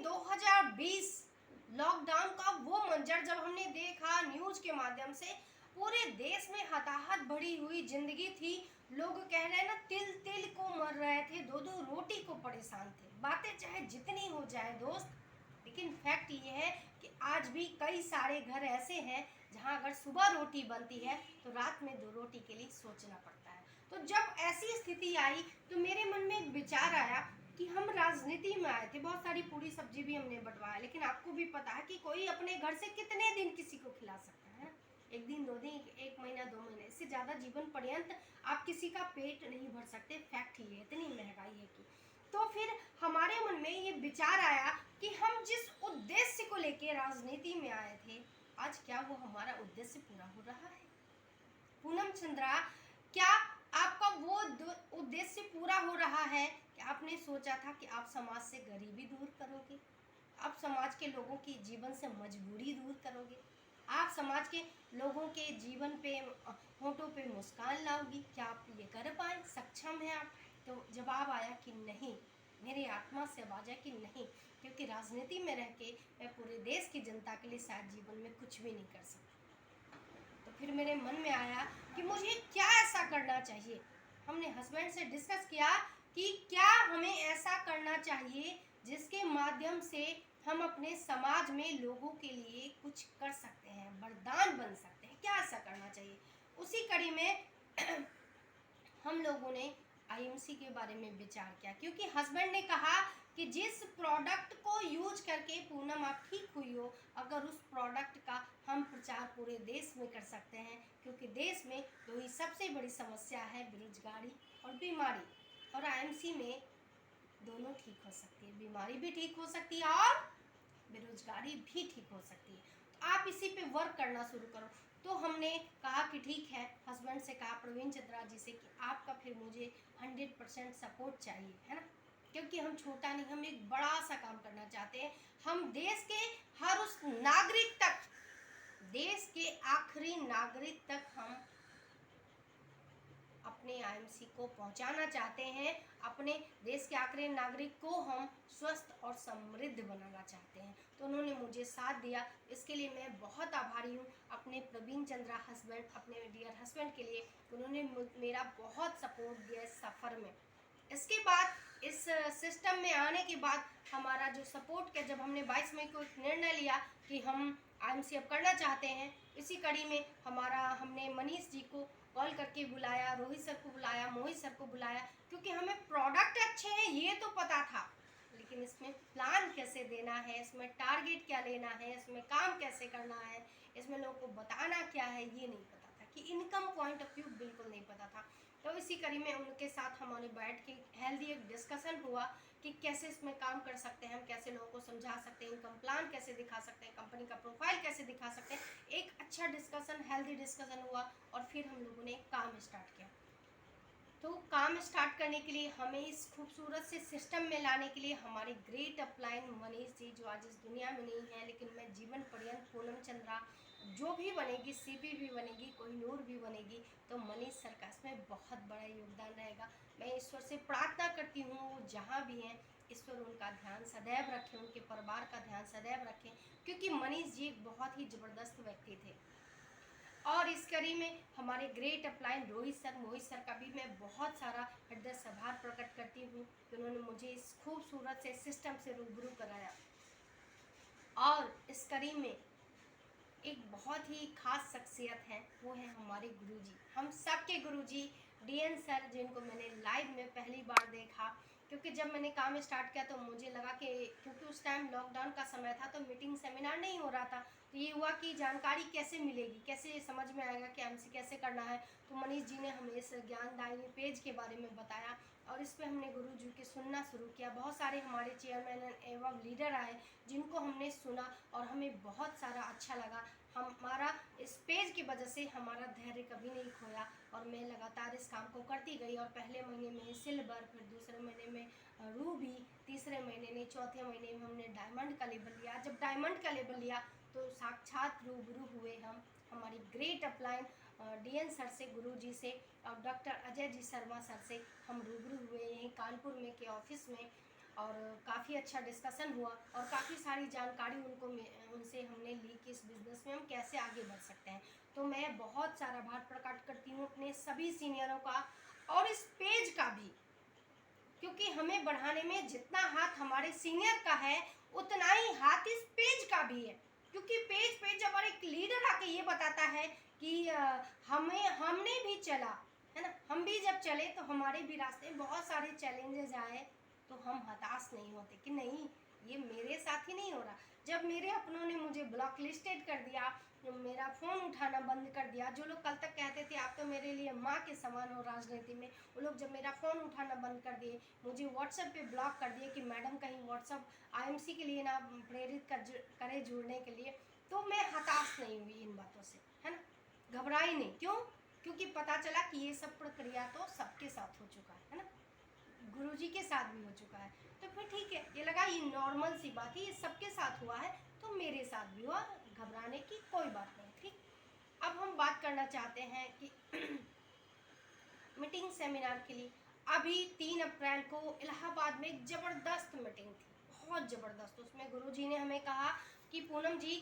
2020 lockdown का वो मंजर जब हमने देखा न्यूज के माध्यम से, पूरे देश में हताहत भरी हुई जिंदगी थी। लोग कह रहे हैं ना, तिल तिल को मर रहे थे, दो दो रोटी को परेशान थे। बातें चाहे जितनी हो जाए दोस्त, लेकिन फैक्ट ये है कि आज भी कई सारे घर ऐसे हैं जहां अगर सुबह रोटी बनती है तो रात में दो रोटी के लिए सोचना पड़ता है। तो जब ऐसी स्थिति आई तो मेरे मन में एक विचार आया कि हम राजनीति में आए थे, बहुत सारी पूरी सब्जी भी हमने बंटवाया, लेकिन आपको भी पता है कि कोई अपने घर से कितने दिन किसी को खिला सकता है। एक दिन, दो दिन, एक महीना, 2 महीने, इससे ज़्यादा जीवन पर्यंत आप किसी का पेट नहीं भर सकते। फैक्ट ही है, इतनी महंगाई है कि। तो फिर हमारे मन में ये विचार आया कि हम जिस उद्देश्य को लेके राजनीति में आए थे, आज क्या वो हमारा उद्देश्य पूरा हो रहा है? पूनम चंद्रा, क्या आपका वो उद्देश्य पूरा हो रहा है कि आपने सोचा था कि आप समाज से गरीबी दूर करोगे, आप समाज के लोगों की जीवन से मजबूरी दूर करोगे, आप समाज के लोगों के जीवन पे, होठों पे मुस्कान लाओगी? क्या आप ये कर पाए? सक्षम हैं आप? तो जवाब आया कि नहीं। मेरी आत्मा से आवाज है कि नहीं, क्योंकि राजनीति में रह के मैं पूरे देश की जनता के लिए शायद जीवन में कुछ भी नहीं कर सकती। तो फिर मेरे मन में आया कि मुझे क्या ऐसा करना चाहिए। हमने हस्बैंड से डिस्कस किया कि क्या हमें ऐसा करना चाहिए जिसके माध्यम से हम अपने समाज में लोगों के लिए कुछ कर सकते हैं, वरदान बन सकते हैं। क्या ऐसा करना चाहिए? उसी कड़ी में हम लोगों ने आईएमसी के बारे में विचार किया, क्योंकि हस्बैंड ने कहा कि जिस प्रोडक्ट को यूज करके पूनम आप ठीक हुई हो, अगर उस प्रोडक्ट का हम प्रचार पूरे देश में कर सकते हैं, क्योंकि देश में दो ही सबसे बड़ी समस्या है, बेरोजगारी और बीमारी, और आईएमसी में दोनों ठीक हो सकती है। बीमारी भी ठीक हो सकती है और बेरोजगारी भी ठीक हो सकती है। तो आप इसी पे वर्क करना शुरू करो। तो हमने कहा कि ठीक है, हस्बैंड से कहा, प्रवीण चंद्रा जी से, कि आपका फिर मुझे 100% सपोर्ट चाहिए, है ना, क्योंकि हम छोटा नहीं, हम एक बड़ा सा काम करना चाहते हैं। हम देश के हर उस नागरिक तक, देश के आखिरी नागरिक तक हम अपने आईएमसी को पहुंचाना चाहते हैं। अपने देश के आखिरी नागरिक को हम स्वस्थ और समृद्ध बनाना चाहते हैं। तो उन्होंने मुझे साथ दिया, इसके लिए मैं बहुत आभारी हूँ अपने प्रवीण चंद्रा हस्बैंड, अपने डियर हस्बैंड के लिए। उन्होंने मेरा बहुत सपोर्ट दिया इस सफ़र में। इसके बाद, इस सिस्टम में आने के बाद हमारा जो सपोर्ट किया, जब हमने 22 मई को एक निर्णय लिया कि हम आईएमसी अब करना चाहते हैं, इसी कड़ी में हमने मनीष जी को कॉल करके बुलाया, रोहित सर को बुलाया, मोहित सर को बुलाया, क्योंकि हमें प्रोडक्ट अच्छे हैं ये तो पता था, लेकिन इसमें प्लान कैसे देना है, इसमें टारगेट क्या लेना है, इसमें काम कैसे करना है, इसमें लोगों को बताना क्या है, ये नहीं पता था, कि इनकम पॉइंट ऑफ व्यू बिल्कुल नहीं पता था। तो इसी कड़ी में उनके साथ हमारे बैठ के हेल्दी एक डिस्कशन हुआ कि कैसे इसमें काम कर सकते हैं, हम कैसे लोगों को समझा सकते हैं, इनकम प्लान कैसे दिखा सकते हैं, कंपनी का प्रोफाइल कैसे दिखा सकते हैं। एक अच्छा डिस्कशन, हेल्दी डिस्कशन हुआ, और फिर हम लोगों ने काम स्टार्ट किया। तो काम स्टार्ट करने के लिए, हमें इस खूबसूरत से सिस्टम में लाने के लिए हमारे ग्रेट अपलाइन मनीष जी, जो आज इस दुनिया में नहीं है, लेकिन मैं जीवन पर्यंत पूनम चंद्रा जो भी बनेगी, सीपी भी बनेगी, कोहिनूर भी बनेगी, तो मनीष सर का इसमें बहुत बड़ा योगदान रहेगा। मैं ईश्वर से प्रार्थना करती हूँ, वो जहाँ भी हैं, ईश्वर उनका ध्यान सदैव रखें, उनके परिवार का ध्यान सदैव रखें, क्योंकि मनीष जी एक बहुत ही ज़बरदस्त व्यक्ति थे। और इस कड़ी में हमारे ग्रेट अपलाइन रोहित सर, मोहित सर का भी मैं बहुत सारा हृदय से आभार प्रकट करती हूँ कि उन्होंने मुझे इस खूबसूरत से सिस्टम से रूबरू कराया। और इस कड़ी में एक बहुत ही खास शख्सियत है, वो है हमारे गुरुजी, हम सबके गुरुजी डीएन सर, जिनको मैंने लाइव में पहली बार देखा। क्योंकि जब मैंने काम स्टार्ट किया तो मुझे लगा कि, क्योंकि उस टाइम लॉकडाउन का समय था, तो मीटिंग सेमिनार नहीं हो रहा था, तो ये हुआ कि जानकारी कैसे मिलेगी, कैसे समझ में आएगा कि आईएमसी कैसे करना है। तो मनीष जी ने हमें इस ज्ञानदायी पेज के बारे में बताया, और इस पर हमने गुरु जी के सुनना शुरू किया। बहुत सारे हमारे चेयरमैन एवं लीडर आए जिनको हमने सुना, और हमें बहुत सारा अच्छा लगा। हमारा इस पेज की वजह से हमारा धैर्य कभी नहीं खोया, और मैं लगातार इस काम को करती गई। और पहले महीने में सिल्वर, फिर दूसरे महीने में रूबी, तीसरे महीने में, चौथे महीने में हमने डायमंड का लेवल लिया। जब डायमंड का लेवल लिया तो साक्षात रूबरू हुए हम हमारी ग्रेट अपलाइन डीएन सर से, गुरु जी से, और डॉक्टर अजय जी शर्मा सर से हम रूबरू हुए यहीं कानपुर में के ऑफिस में। और काफ़ी अच्छा डिस्कशन हुआ और काफ़ी सारी जानकारी उनसे हमने ली कि इस बिज़नेस में हम कैसे आगे बढ़ सकते हैं। तो मैं बहुत सारा आभार प्रकट करती हूँ अपने सभी सीनियरों का और इस पेज का भी, क्योंकि हमें बढ़ाने में जितना हाथ हमारे सीनियर का है उतना ही हाथ इस पेज का भी है। क्योंकि पेज पे जब एक लीडर आके ये बताता है कि हमने भी चला है ना, हम भी जब चले तो हमारे भी रास्ते में बहुत सारे चैलेंजेस आए, तो हम हताश नहीं होते कि नहीं ये मेरे साथ ही नहीं हो रहा। जब मेरे अपनों ने मुझे ब्लॉक लिस्टेड कर दिया, मेरा फ़ोन उठाना बंद कर दिया, जो लोग कल तक कहते थे आप तो मेरे लिए माँ के समान हो राजनीति में, वो लोग जब मेरा फ़ोन उठाना बंद कर दिए, मुझे व्हाट्सएप पे ब्लॉक कर दिए कि मैडम कहीं व्हाट्सएप आईएमसी के लिए ना प्रेरित करे जुड़ने के लिए, तो मैं हताश नहीं हुई इन बातों से, है ना, घबराई नहीं। क्यों? क्योंकि पता चला कि ये सब प्रक्रिया तो सबके साथ हो चुका है ना, गुरुजी के साथ भी हो चुका है। तो फिर ठीक है, ये लगा ये नॉर्मल सी बात है, ये सबके साथ हुआ है तो मेरे साथ भी हुआ, घबराने की कोई बात नहीं। ठीक, अब हम बात करना चाहते हैं कि मीटिंग सेमिनार के लिए अभी 3 अप्रैल को इलाहाबाद में एक ज़बरदस्त मीटिंग थी, बहुत ज़बरदस्त। उसमें गुरुजी ने हमें कहा कि पूनम जी